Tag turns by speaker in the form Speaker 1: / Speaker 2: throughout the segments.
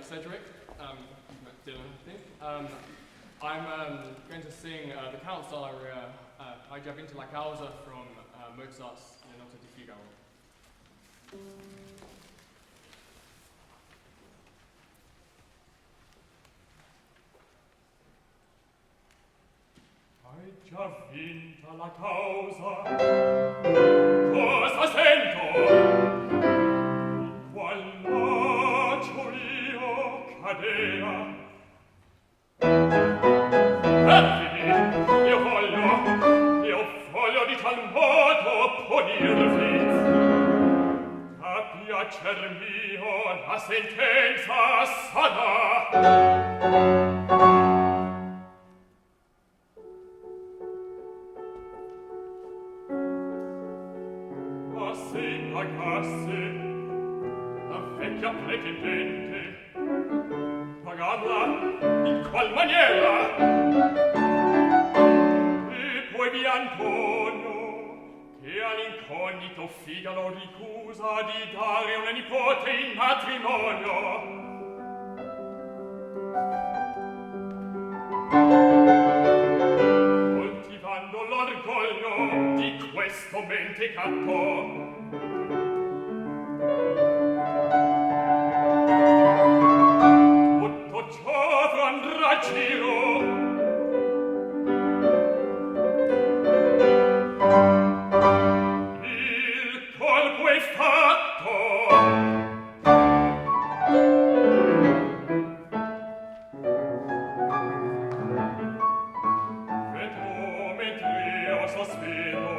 Speaker 1: Sedgwick. You've met Dylan, I think. I'm going to sing the council aria I Già vinto la causa from Mozart's La Notte di Figaro.
Speaker 2: Hai già vinta la causa, cosa sento? In qual bacio io cadea. Io voglio di tal modo punirvi, a piacer mio la sentenza sarà. La vecchia pretendente, pagarla in qual maniera? E poi vi Antonio, che all'incognito Figaro ricusa di dare una nipote in matrimonio. Coltivando l'orgoglio di questo mentecato, tutto ciò andrà a giro. Il colpo è fatto. Vedrò mentre io sospiro,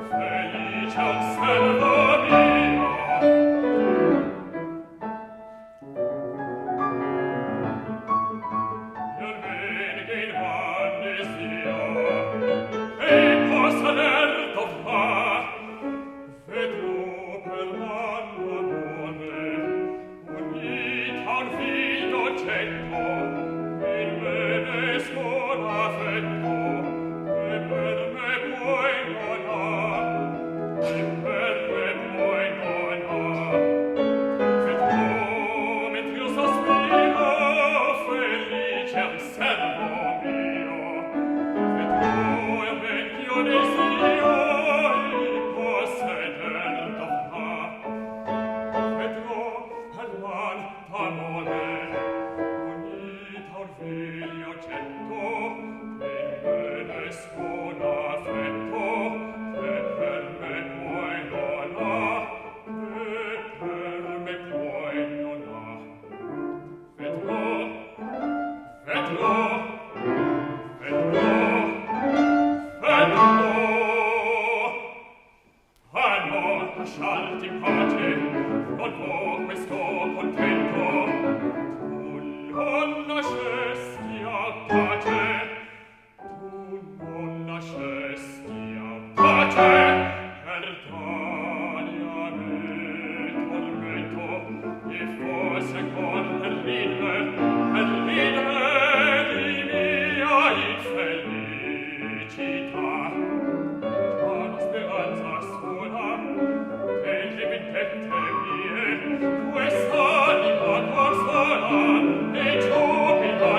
Speaker 2: felice osservo mio. Questa di qua consola e giubila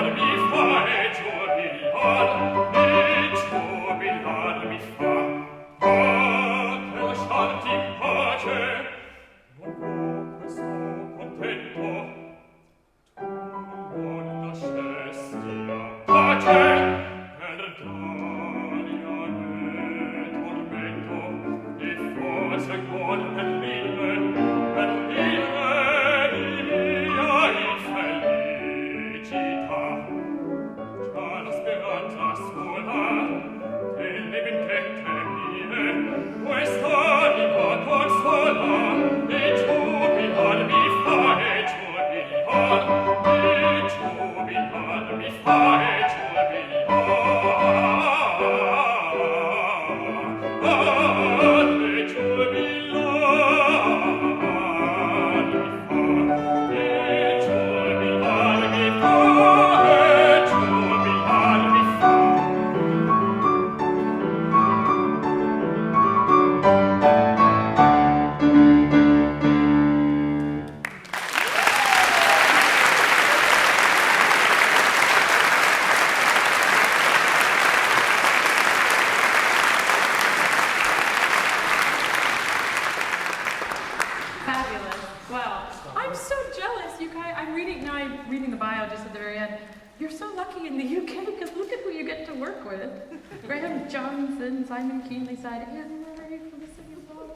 Speaker 3: so jealous, you guys. I'm reading the bio just at the very end. You're so lucky in the UK because look at who you get to work with. Graham Johnson, Simon Keenlyside, Anne Murray from the City of Law.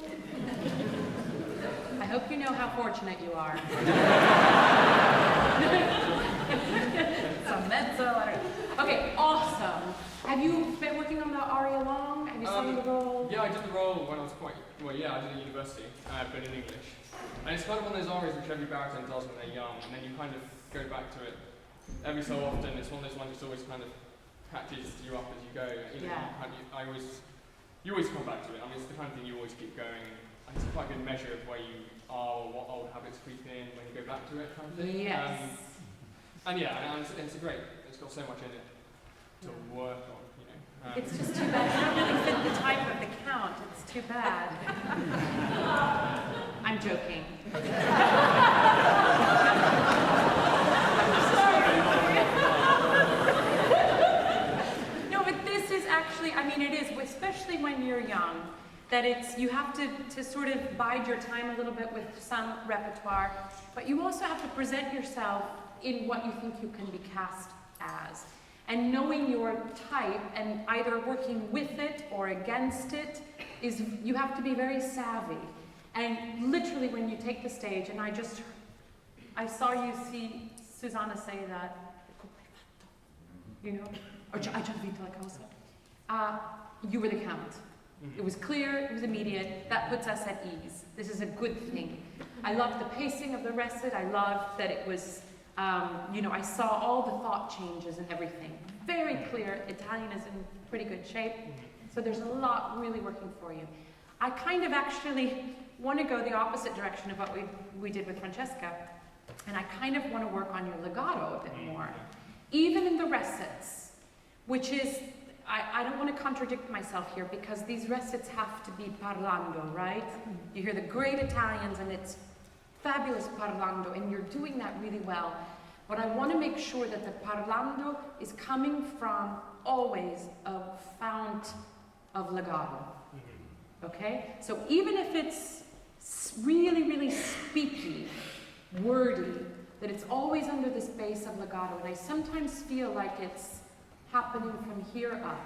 Speaker 3: I hope you know how fortunate you are. Some mezzo, I don't know. Okay, awesome. Have you been working on the aria long? Have you sung the role?
Speaker 1: Yeah, I did the role when I was I did at university, but in English. And it's kind of one of those arias which every baritone does when they're young, and then you kind of go back to it every so often. It's one of those ones that always kind of catches you up as you go. You know, you always come back to it. I mean, it's the kind of thing you always keep going. And it's quite a good measure of where you are or what old habits creep in when you go back to it, kind of thing.
Speaker 3: Yes.
Speaker 1: And it's a great. It's got so much in it to work on. You know.
Speaker 3: It's just too bad. You don't really fit the type of the count. It's too bad. I'm joking. No, but this is actually, I mean, it is, especially when you're young, that you have to sort of bide your time a little bit with some repertoire, but you also have to present yourself in what you think you can be cast as. And knowing your type and either working with it or against it you have to be very savvy. And literally when you take the stage, and I saw you see Susanna say that, you know, or I just vinto la causa. You were the count. It was clear, it was immediate, that puts us at ease. This is a good thing. I loved the pacing of the recit, I loved that it was, you know, I saw all the thought changes and everything. Very clear, Italian is in pretty good shape, so there's a lot really working for you. I kind of actually want to go the opposite direction of what we did with Francesca, and I kind of want to work on your legato a bit more. Even in the recits, which is, I don't want to contradict myself here because these recits have to be parlando, right? You hear the great Italians and it's fabulous parlando and you're doing that really well. But I want to make sure that the parlando is coming from always a fount of legato. Okay? So even if it's really, really speaky, wordy, that it's always under this base of legato. And I sometimes feel like it's happening from here up.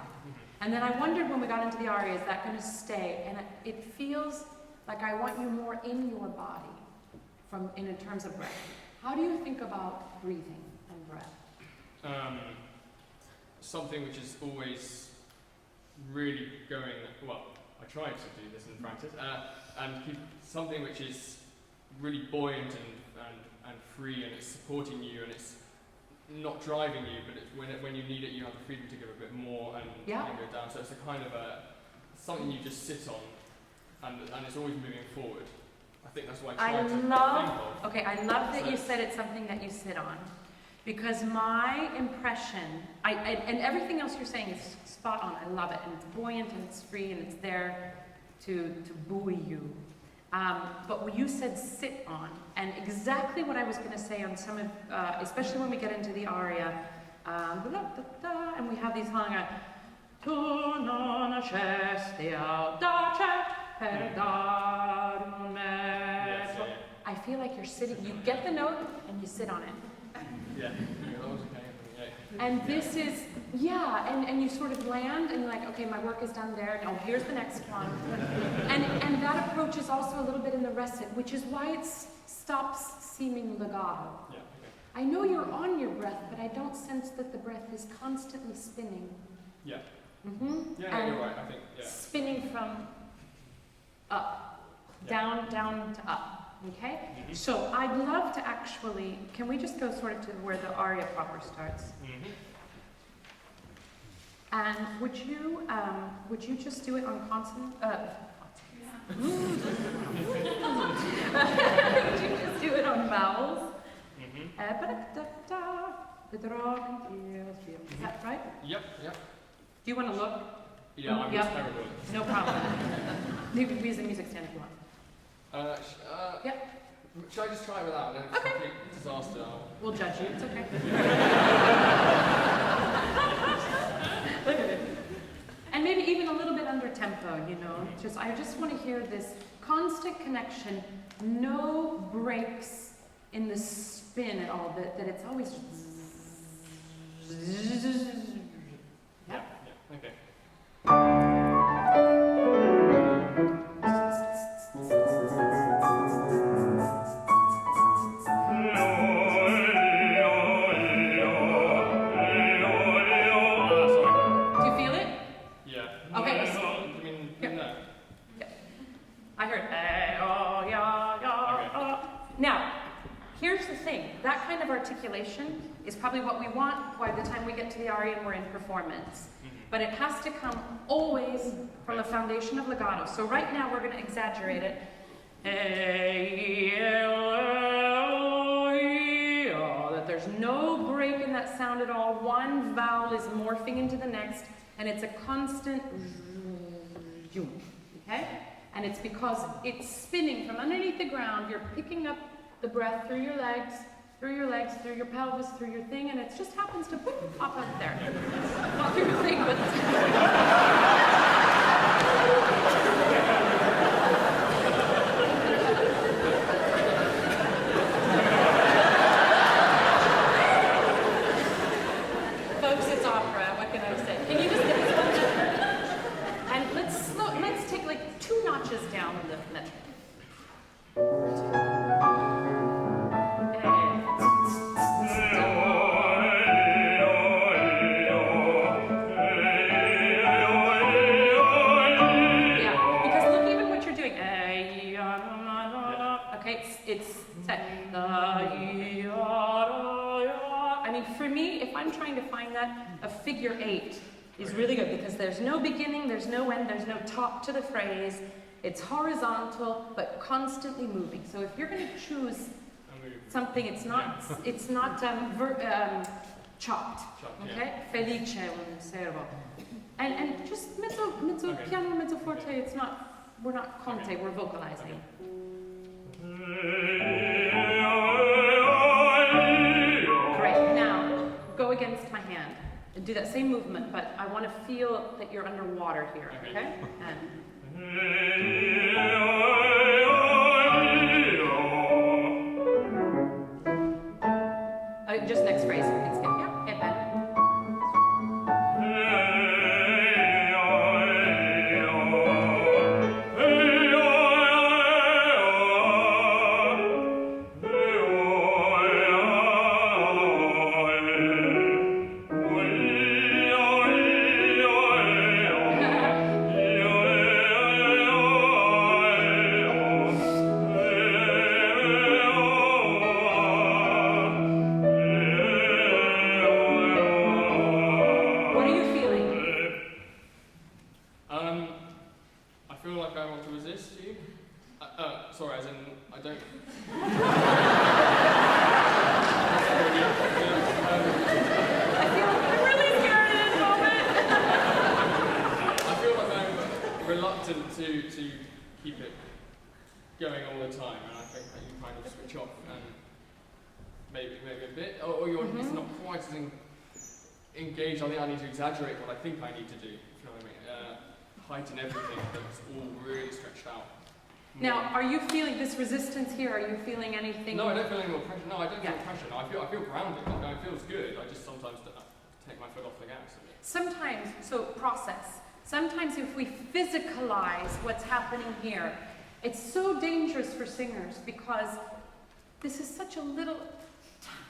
Speaker 3: And then I wondered when we got into the aria, is that going to stay? And it feels like I want you more in your body in terms of breath. How do you think about breathing and breath?
Speaker 1: Something which is always really going, well, I try to do this in practice, and keep something which is really buoyant and free, and it's supporting you, and it's not driving you, but it's when you need it, you have the freedom to give a bit more and go down. So it's a kind of something you just sit on, and it's always moving forward. I think that's why I
Speaker 3: love that you said it's something that you sit on, because my impression, and everything else you're saying is spot on. I love it, and it's buoyant, and it's free, and it's there to buoy you. But when you said sit on, and exactly what I was going to say on some of, especially when we get into the aria, and we have these long, tu non accesti audace per dar me. I feel like you're sitting, you get the note, and you sit on it.
Speaker 1: Yeah, that was okay.
Speaker 3: And this is, and you sort of land, and you're like, okay, my work is done there, and here's the next one. and that approach is also a little bit in the recit, which is why it stops seeming legato.
Speaker 1: Yeah, okay.
Speaker 3: I know you're on your breath, but I don't sense that the breath is constantly spinning.
Speaker 1: Yeah.
Speaker 3: Yeah,
Speaker 1: you're right, I think,
Speaker 3: spinning from up, down to up. Okay? So I'd love to actually, can we just go sort of to where the aria proper starts? And would you just do it on consonant? Would you just do it on vowels? Is that right?
Speaker 1: Yep.
Speaker 3: Do you want to look?
Speaker 1: Yeah, I'm just terrible.
Speaker 3: No problem. You can use the music stand if you want.
Speaker 1: Should I just try it without? No, it's a complete disaster.
Speaker 3: We'll judge you. It's okay. Look at it. And maybe even a little bit under tempo, you know. I just want to hear this constant connection, no breaks in the spin at all, that it's always just
Speaker 1: Yeah, okay.
Speaker 3: Do you feel it?
Speaker 1: Yeah.
Speaker 3: Okay.
Speaker 1: I mean, no.
Speaker 3: I heard, oh, yeah, yeah, oh. Now, here's the thing. That kind of articulation is probably what we want by the time we get to the aria and we're in performance. But it has to come always from a foundation of legato. So right now we're going to exaggerate it. That there's no break in that sound at all. One vowel is morphing into the next, and it's a constant. Okay? And it's because it's spinning from underneath the ground. You're picking up the breath through your legs, through your pelvis, through your thing, and it just happens to pop up there. Not through your thing, but... Folks, it's opera. What can I say? Can you just get this one? And let's take like 2 notches down on the neck. I mean, for me, if I'm trying to find that, a figure 8 is really good because there's no beginning, there's no end, there's no top to the phrase. It's horizontal, but constantly moving. So if you're going to choose something, it's not chopped. Okay? Felice un servo. And just mezzo piano, mezzo forte. It's not. We're not conte. We're vocalizing. Great. Now go against my hand and do that same movement, but I want to feel that you're underwater here. Okay? And. Just next phrase, you can skip. Yeah, hit that.
Speaker 1: Sorry, as in, I don't...
Speaker 3: I'm really scared at this moment.
Speaker 1: I feel like I'm reluctant to keep it going all the time, and I think that you kind of switch off and maybe a bit, or you're it's not quite as engaged. I think I need to exaggerate what I think I need to do, if you know what I mean. Heighten everything, but it's all really stretched out.
Speaker 3: Now, are you feeling this resistance here? Are you feeling anything?
Speaker 1: No, I don't feel any more pressure. No, I don't feel pressure. No, I feel grounded. Like, it feels good. I just sometimes take my foot off the gas a bit.
Speaker 3: Sometimes, so process. Sometimes if we physicalize what's happening here, it's so dangerous for singers because this is such a little,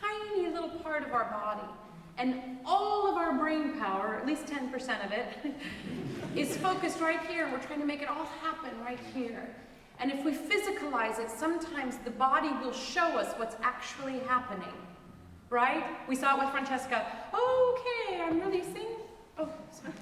Speaker 3: tiny little part of our body. And all of our brain power, at least 10% of it, is focused right here. We're trying to make it all happen right here. And if we physicalize it, sometimes the body will show us what's actually happening, right? We saw it with Francesca. Oh, okay, I'm releasing. Oh, sorry.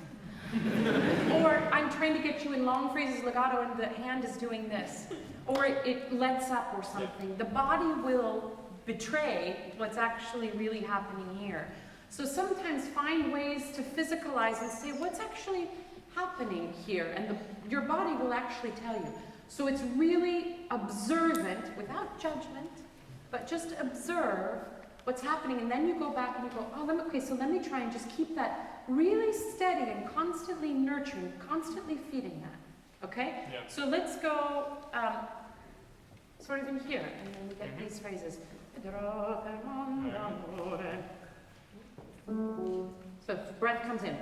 Speaker 3: Or I'm trying to get you in long phrases legato and the hand is doing this. Or it lets up or something. The body will betray what's actually really happening here. So sometimes find ways to physicalize and say what's actually happening here. And your body will actually tell you. So it's really observant, without judgment, but just observe what's happening, and then you go back and you go, oh, okay, so let me try and just keep that really steady and constantly nurturing, constantly feeding that, okay?
Speaker 1: Yeah.
Speaker 3: So let's go sort of in here, and then we get these biggest phrases. So breath comes in.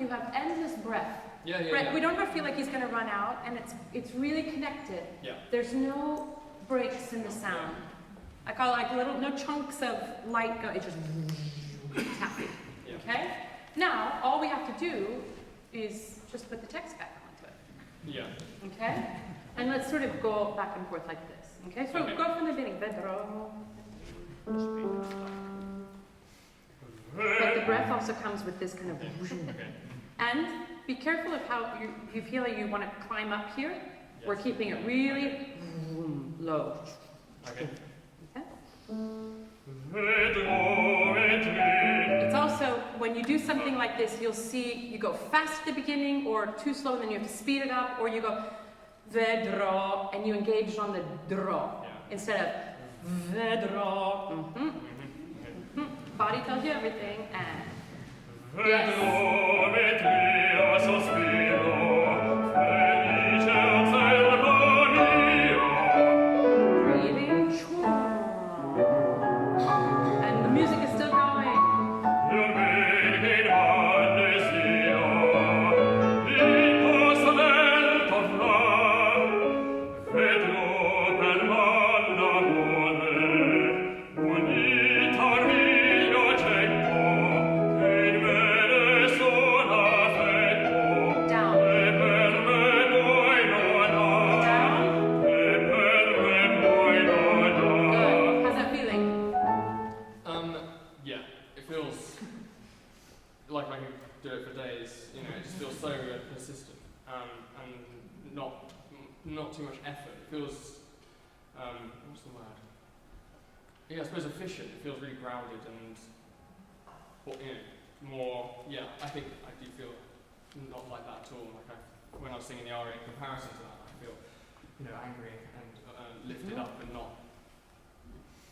Speaker 3: You have endless breath. We don't ever feel like he's going to run out, and it's really connected.
Speaker 1: Yeah.
Speaker 3: There's no breaks in the sound. I call it like no chunks of light go. It's just tapping.
Speaker 1: Yeah.
Speaker 3: Okay. Now all we have to do is just put the text back onto it.
Speaker 1: Yeah.
Speaker 3: Okay. And let's sort of go back and forth like this. Okay. So go from the beginning. But the breath also comes with this kind of.
Speaker 1: Okay.
Speaker 3: And be careful of how you feel like you want to climb up here. Yes. We're keeping it really low.
Speaker 1: Okay.
Speaker 3: It's also, when you do something like this, you'll see you go fast at the beginning or too slow, and then you have to speed it up, or you go vedro, and you engage on the dro instead of vedro. Body tells you everything, and yes. Breathing. And the music is still going.
Speaker 1: Not too much effort. It feels, what's the word? Yeah, I suppose efficient. It feels really grounded and, more, I think I do feel not like that at all. Like when I was singing the aria, in comparison to that, I feel, angry and lifted up and not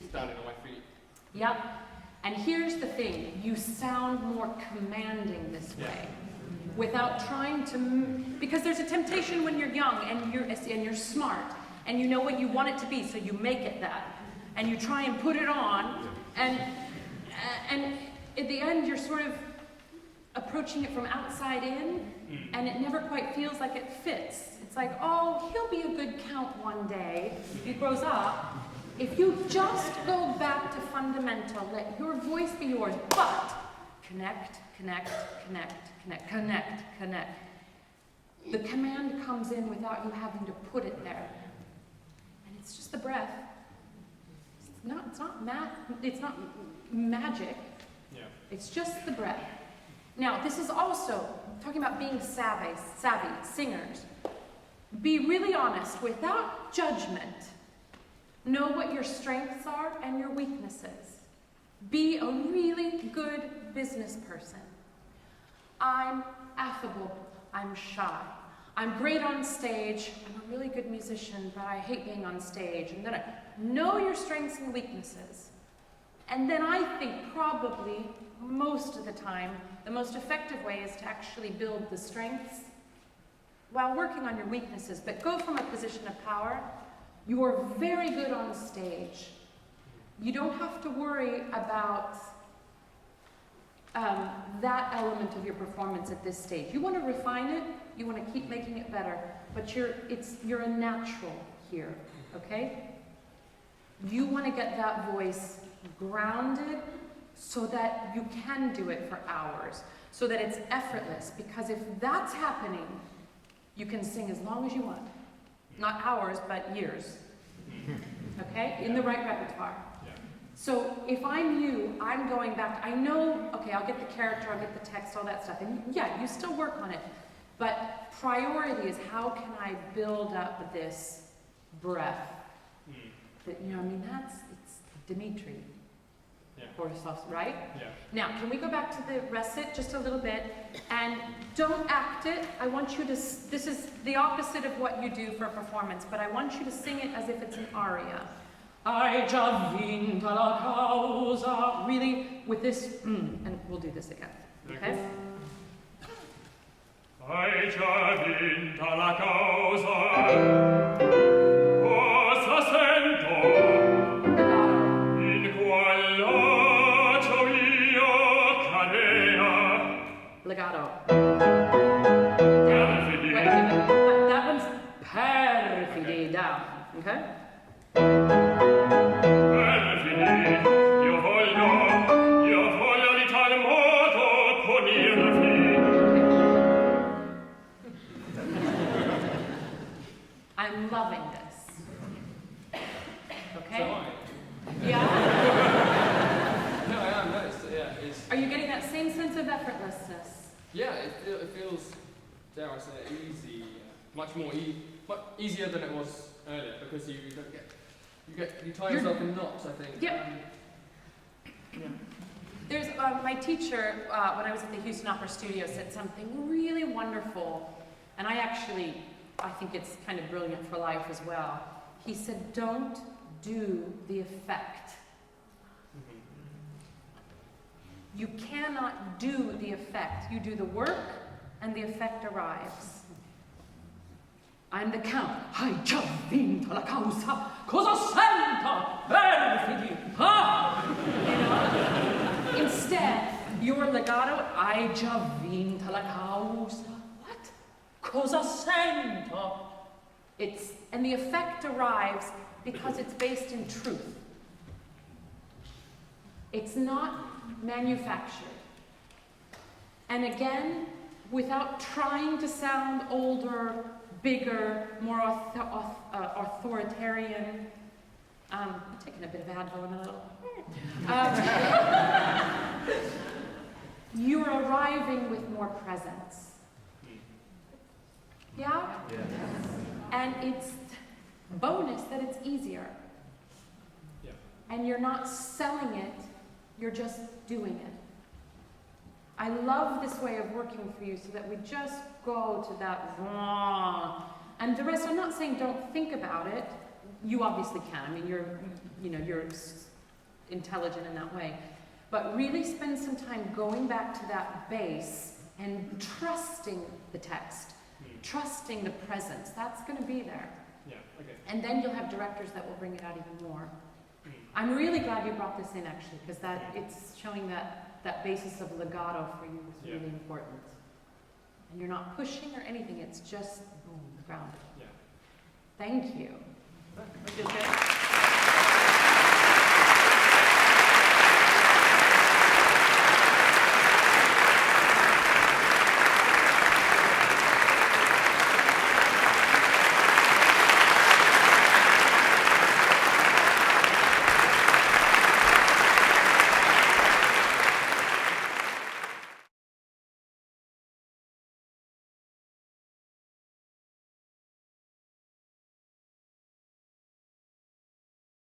Speaker 1: standing on my feet.
Speaker 3: Yep. And here's the thing. You sound more commanding this way. Without trying to, because there's a temptation when you're young and you're smart and you know what you want it to be, so you make it that, and you try and put it on, and at the end you're sort of approaching it from outside in, and it never quite feels like it fits. It's like, oh, he'll be a good count one day. He grows up. If you just go back to fundamental, let your voice be yours, but connect, connect, connect. Connect, connect, connect. The command comes in without you having to put it there. And it's just the breath. It's not magic.
Speaker 1: Yeah.
Speaker 3: It's just the breath. Now, this is also talking about being savvy singers. Be really honest, without judgment. Know what your strengths are and your weaknesses. Be a really good business person. I'm affable, I'm shy. I'm great on stage, I'm a really good musician, but I hate being on stage. And then know your strengths and weaknesses. And then I think probably, most of the time, the most effective way is to actually build the strengths while working on your weaknesses, but go from a position of power. You are very good on stage. You don't have to worry about that element of your performance at this stage. You want to refine it, you want to keep making it better, but you're a natural here, okay? You want to get that voice grounded so that you can do it for hours, so that it's effortless, because if that's happening, you can sing as long as you want. Not hours, but years, okay? In the right repertoire. So if I'm you, I'm going back, I know, okay, I'll get the character, I'll get the text, all that stuff, and yeah, you still work on it, but priority is how can I build up this breath? That, you know, I mean, it's Dimitri.
Speaker 1: Yeah.
Speaker 3: Borisov's, right?
Speaker 1: Yeah.
Speaker 3: Now, can we go back to the recit just a little bit? And don't act it. I want you to, this is the opposite of what you do for a performance, but I want you to sing it as if it's an aria. Hai già vinta la causa. Really, with this, and we'll do this again. Okay?
Speaker 2: Hai già vinta la causa, cosa sento? In qual laccio io cadea?
Speaker 3: Legato.
Speaker 2: Perfidi.
Speaker 3: Wait, that one's perfidi down. Okay?
Speaker 2: Perfidi, io voglio di tal modo punirvi.
Speaker 3: I'm loving this. Okay?
Speaker 1: So am
Speaker 3: Yeah?
Speaker 1: I. No, I am. No, it's.
Speaker 3: Are you getting that same sense of effortlessness?
Speaker 1: Yeah, it feels, dare I say, easy. Much more much easier than it was earlier because you don't you tie yourself in knots. I think.
Speaker 3: Yep.
Speaker 1: Yeah.
Speaker 3: There's my teacher when I was at the Houston Opera Studio said something really wonderful, and I think it's kind of brilliant for life as well. He said, "Don't do the effect. You cannot do the effect. You do the work, and the effect arrives." I'm the Count. Hai già vinto la causa. Cosa sento? Perfidi. Ha! You know? Instead, your legato, hai già vinto la causa. What? Cosa sento? And the effect arrives because it's based in truth. It's not manufactured. And again, without trying to sound older, bigger, more authoritarian. I'm taking a bit of Advil in a little. You're arriving with more presence. Yeah?
Speaker 1: Yeah.
Speaker 3: And it's bonus that it's easier.
Speaker 1: Yeah.
Speaker 3: And you're not selling it, you're just doing it. I love this way of working for you so that we just go to that and the rest. I'm not saying don't think about it. You obviously can. I mean, you're intelligent in that way. But really spend some time going back to that base and trusting the text, trusting the presence. That's going to be there.
Speaker 1: Yeah. Okay.
Speaker 3: And then you'll have directors that will bring it out even more. I'm really glad you brought this in, actually, because it's showing that basis of legato for you is really important. And you're not pushing or anything, it's just boom, grounded.
Speaker 1: Yeah.
Speaker 3: Thank you. That feels good.